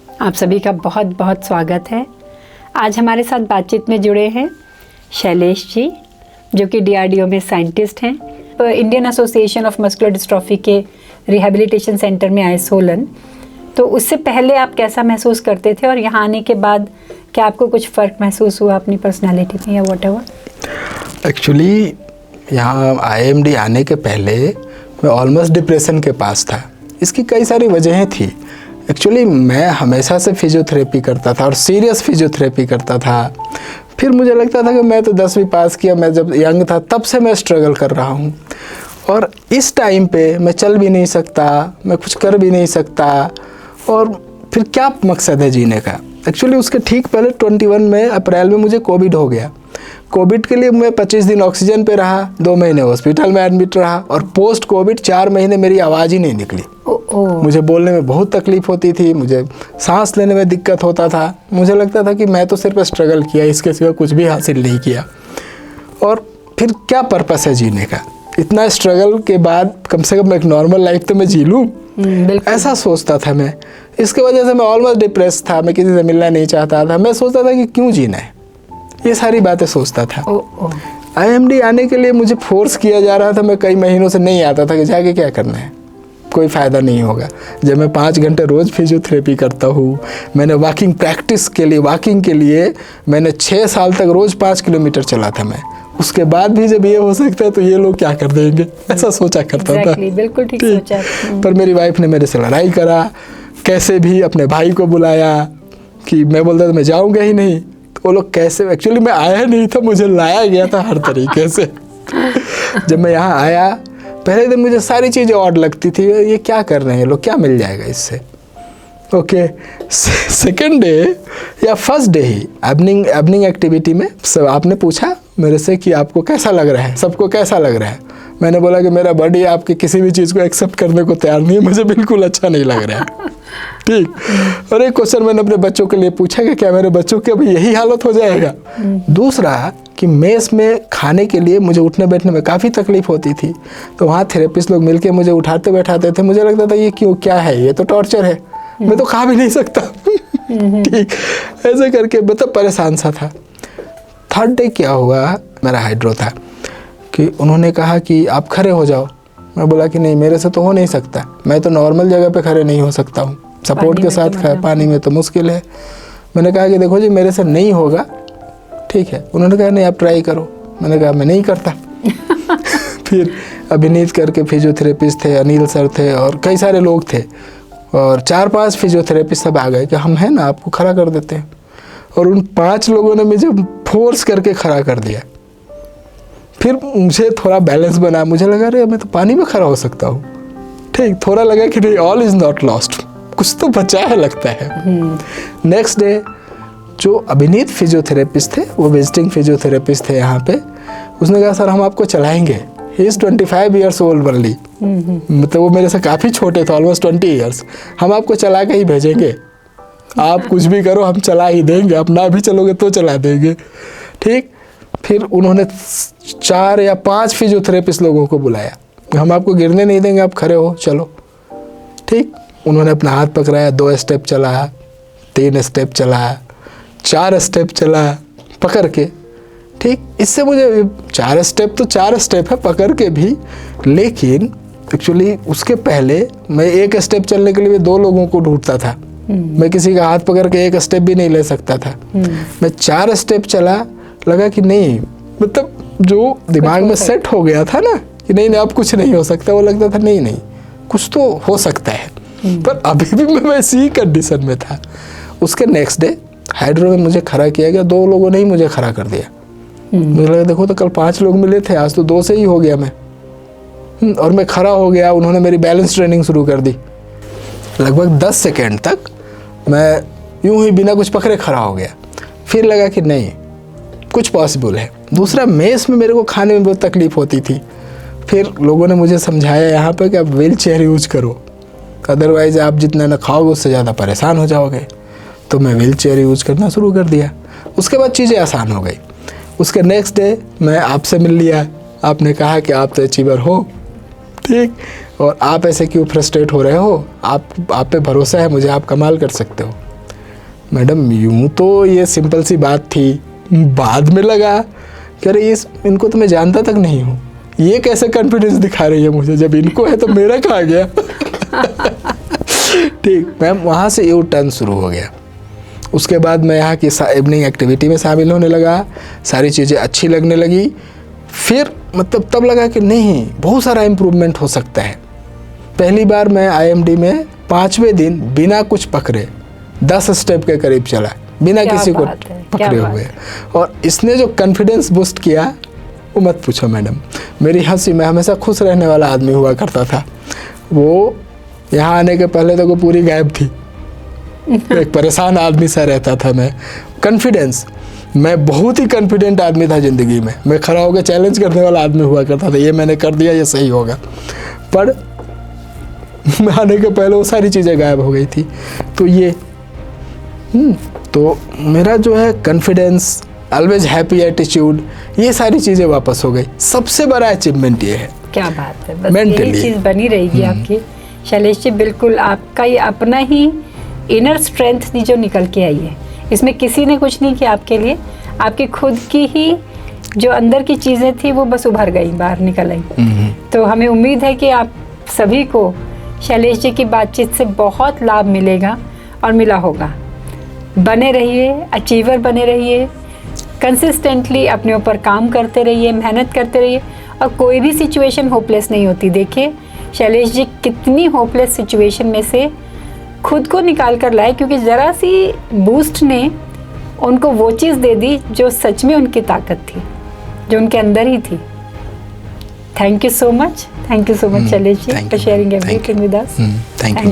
आप सभी का बहुत बहुत स्वागत है। आज हमारे साथ बातचीत में जुड़े हैं शैलेश जी, जो कि DRDO में साइंटिस्ट हैं। तो Indian association of muscular dystrophy के रिहैबिलिटेशन सेंटर में आए सोलन। तो उससे पहले आप कैसा महसूस करते थे और यहाँ आने के बाद क्या आपको कुछ फ़र्क महसूस हुआ अपनी पर्सनालिटी में या व्हाटएवर? एक्चुअली यहाँ IMD आने के पहले मैं ऑलमोस्ट डिप्रेशन के पास था। इसकी कई सारी वजहें थी। एक्चुअली मैं हमेशा से फिजियोथेरेपी करता था और सीरियस फिजियोथेरेपी करता था। फिर मुझे लगता था कि मैं तो 10वीं पास किया, मैं जब यंग था तब से मैं स्ट्रगल कर रहा हूँ और इस टाइम पे मैं चल भी नहीं सकता, मैं कुछ कर भी नहीं सकता और फिर क्या मकसद है जीने का। एक्चुअली उसके ठीक पहले 21 में अप्रैल में मुझे कोविड हो गया। कोविड के लिए मैं 25 दिन ऑक्सीजन पे रहा, 2 महीने हॉस्पिटल में एडमिट रहा और पोस्ट कोविड 4 महीने मेरी आवाज़ ही नहीं निकली। मुझे बोलने में बहुत तकलीफ़ होती थी, मुझे सांस लेने में दिक्कत होता था। मुझे लगता था कि मैं तो सिर्फ स्ट्रगल किया, इसके सिवा कुछ भी हासिल नहीं किया और फिर क्या पर्पस है जीने का। इतना स्ट्रगल के बाद कम से कम एक नॉर्मल लाइफ तो मैं जी लूँ, ऐसा सोचता था मैं। इसके वजह से मैं ऑलमोस्ट डिप्रेस था, मैं किसी से मिलना नहीं चाहता था। मैं सोचता था कि क्यों जीना है, ये सारी बातें सोचता था। IMD आने के लिए मुझे फोर्स किया जा रहा था। मैं कई महीनों से नहीं आता था कि जाके क्या करना है, कोई फ़ायदा नहीं होगा। जब मैं 5 घंटे रोज़ फिजियोथेरेपी करता हूँ, मैंने वॉकिंग प्रैक्टिस के लिए, वॉकिंग के लिए मैंने 6 साल तक रोज़ 5 किलोमीटर चला था मैं। उसके बाद भी जब ये हो सकता है तो ये लोग क्या कर देंगे, ऐसा सोचा करता था। बिल्कुल ठीक सोचा। पर मेरी वाइफ ने मेरे से लड़ाई करा, कैसे भी अपने भाई को बुलाया कि मैं बोलता था मैं जाऊँगा ही नहीं। तो वो लोग कैसे, एक्चुअली मैं आया नहीं था, मुझे लाया गया था हर तरीके से। जब मैं यहाँ आया पहले दिन मुझे सारी चीज़ें ऑड लगती थी, ये क्या कर रहे हैं लोग, क्या मिल जाएगा इससे। ओके, सेकेंड डे या फर्स्ट डे ही इवनिंग एक्टिविटी में सब आपने पूछा मेरे से कि आपको कैसा लग रहा है, सबको कैसा लग रहा है। मैंने बोला कि मेरा बॉडी आपके किसी भी चीज़ को एक्सेप्ट करने को तैयार नहीं है, मुझे बिल्कुल अच्छा नहीं लग रहा है। ठीक। और एक क्वेश्चन मैंने अपने बच्चों के लिए पूछा कि क्या मेरे बच्चों की अभी यही हालत हो जाएगा। दूसरा कि मेस में खाने के लिए मुझे उठने बैठने में काफ़ी तकलीफ होती थी, तो वहाँ थेरेपिस्ट लोग मिलके मुझे उठाते बैठाते थे। मुझे लगता था ये क्यों, क्या है, ये तो टॉर्चर है, मैं तो खा भी नहीं सकता। ठीक, ऐसे करके मतलब परेशान सा था। थर्ड डे क्या हुआ, मेरा हाइड्रो था कि उन्होंने कहा कि आप खड़े हो जाओ। मैं बोला कि नहीं, मेरे से तो हो नहीं सकता, मैं तो नॉर्मल जगह पे खड़े नहीं हो सकता हूँ, सपोर्ट के साथ पानी में तो मुश्किल है। मैंने कहा कि देखो जी मेरे से नहीं होगा, ठीक है। उन्होंने कहा नहीं आप ट्राई करो। मैंने कहा मैं नहीं करता। फिर अभिनीत करके फिजियोथेरेपिस्ट थे, अनिल सर थे और कई सारे लोग थे और 4-5 फिजियोथेरेपिस्ट सब आ गए कि हम हैं ना, आपको खड़ा कर देते हैं। और उन 5 लोगों ने मुझे फोर्स करके खड़ा कर दिया। फिर मुझे थोड़ा बैलेंस बना, मुझे लगा अरे मैं तो पानी में खड़ा हो सकता हूँ। ठीक, थोड़ा लगा कि नहीं, ऑल इज़ नॉट लॉस्ट, कुछ तो बचा है लगता है। नेक्स्ट डे जो अभिनीत फिजियोथेरेपिस्ट थे, वो विजिटिंग फिजियोथेरेपिस्ट थे यहाँ पे, उसने कहा सर हम आपको चलाएंगे। He is 25 years old only, मतलब वो मेरे से काफ़ी छोटे थे, ऑलमोस्ट 20 ईयर्स। हम आपको चला के ही भेजेंगे, आप कुछ भी करो हम चला ही देंगे, आप ना भी चलोगे तो चला देंगे। ठीक। फिर उन्होंने 4 या 5 फिजियोथेरेपिस्ट लोगों को बुलाया, हम आपको गिरने नहीं देंगे, आप खड़े हो चलो। ठीक। उन्होंने अपना हाथ पकड़ाया, 2 स्टेप चला, 3 स्टेप चला, 4 स्टेप चला पकड़ के। ठीक। इससे मुझे 4 स्टेप तो 4 स्टेप है पकड़ के भी, लेकिन एक्चुअली उसके पहले मैं 1 स्टेप चलने के लिए 2 लोगों को ढूंढता था। मैं किसी का हाथ पकड़ के 1 स्टेप भी नहीं ले सकता था। मैं 4 स्टेप चला, लगा कि नहीं, मतलब जो दिमाग में सेट हो गया था ना कि नहीं अब कुछ नहीं हो सकता, वो लगता था नहीं कुछ तो हो सकता है। पर अभी भी मैं वैसी ही कंडीशन में था। उसके नेक्स्ट डे हाइड्रो में मुझे खड़ा किया गया, 2 लोगों ने ही मुझे खड़ा कर दिया। मुझे लगा देखो तो कल 5 लोग मिले थे, आज तो 2 से ही हो गया मैं। और मैं खड़ा हो गया, उन्होंने मेरी बैलेंस ट्रेनिंग शुरू कर दी। लगभग 10 सेकेंड तक मैं यूं ही बिना कुछ पकड़े खड़ा हो गया। फिर लगा कि नहीं कुछ पॉसिबल है। दूसरा, मेस में मेरे को खाने में बहुत तकलीफ होती थी। फिर लोगों ने मुझे समझाया यहाँ पर कि आप व्हील चेयर यूज करो, अदरवाइज आप जितना ना खाओगे उससे ज़्यादा परेशान हो जाओगे। तो मैं व्हील चेयर यूज करना शुरू कर दिया। उसके बाद चीज़ें आसान हो गई। उसके नेक्स्ट डे मैं आपसे मिल लिया, आपने कहा कि आप तो अचीवर हो, ठीक, और आप ऐसे क्यों फ्रस्ट्रेट हो रहे हो, आप पे भरोसा है मुझे, आप कमाल कर सकते हो। मैडम यूँ तो ये सिंपल सी बात थी, बाद में लगा कि अरे इनको तो मैं जानता तक नहीं हूँ, ये कैसे कॉन्फिडेंस दिखा रही है मुझे, जब इनको है तो मेरा कहाँ गया। ठीक मैम, वहाँ से यू टर्न शुरू हो गया। उसके बाद मैं यहाँ की इवनिंग एक्टिविटी में शामिल होने लगा, सारी चीज़ें अच्छी लगने लगी। फिर मतलब तब लगा कि नहीं, बहुत सारा इम्प्रूवमेंट हो सकता है। पहली बार मैं IMD में 5वें दिन बिना कुछ पकड़े 10 स्टेप के करीब चला, बिना किसी को पकड़े हुए। और इसने जो कॉन्फिडेंस बूस्ट किया वो मत पूछो मैडम। मेरी हंसी, मैं हमेशा खुश रहने वाला आदमी हुआ करता था, वो यहाँ आने के पहले तो वो पूरी गायब थी। एक परेशान आदमी सा रहता था मैं। कॉन्फिडेंस, मैं बहुत ही कॉन्फिडेंट आदमी था ज़िंदगी में। मैं खड़ा होकर चैलेंज करने वाला आदमी हुआ करता था, ये मैंने कर दिया, ये सही होगा। पर मैं आने के पहले वो सारी चीज़ें गायब हो गई थी। तो ये तो मेरा जो है कॉन्फिडेंस, ऑलवेज हैप्पी एटीट्यूड, ये सारी चीज़ें वापस हो गई। सबसे बड़ा अचीवमेंट ये है। क्या बात है, बस यही चीज़ बनी रहेगी आपकी। शैलेश जी, बिल्कुल आपका ये अपना ही इनर स्ट्रेंथ थी जो निकल के आई है। इसमें किसी ने कुछ नहीं किया आपके लिए, आपकी खुद की ही जो अंदर की चीज़ें थी वो बस उभर गई, बाहर निकल आई। तो हमें उम्मीद है कि आप सभी को शैलेश जी की बातचीत से बहुत लाभ मिलेगा और मिला होगा। बने रहिए, अचीवर बने रहिए, कंसिस्टेंटली अपने ऊपर काम करते रहिए, मेहनत करते रहिए, और कोई भी सिचुएशन होपलेस नहीं होती। देखिए शैलेश जी कितनी होपलेस सिचुएशन में से खुद को निकाल कर लाए, क्योंकि ज़रा सी बूस्ट ने उनको वो चीज़ दे दी जो सच में उनकी ताकत थी, जो उनके अंदर ही थी। Thank you so much Shailesh ji for sharing everything with us. Thank you.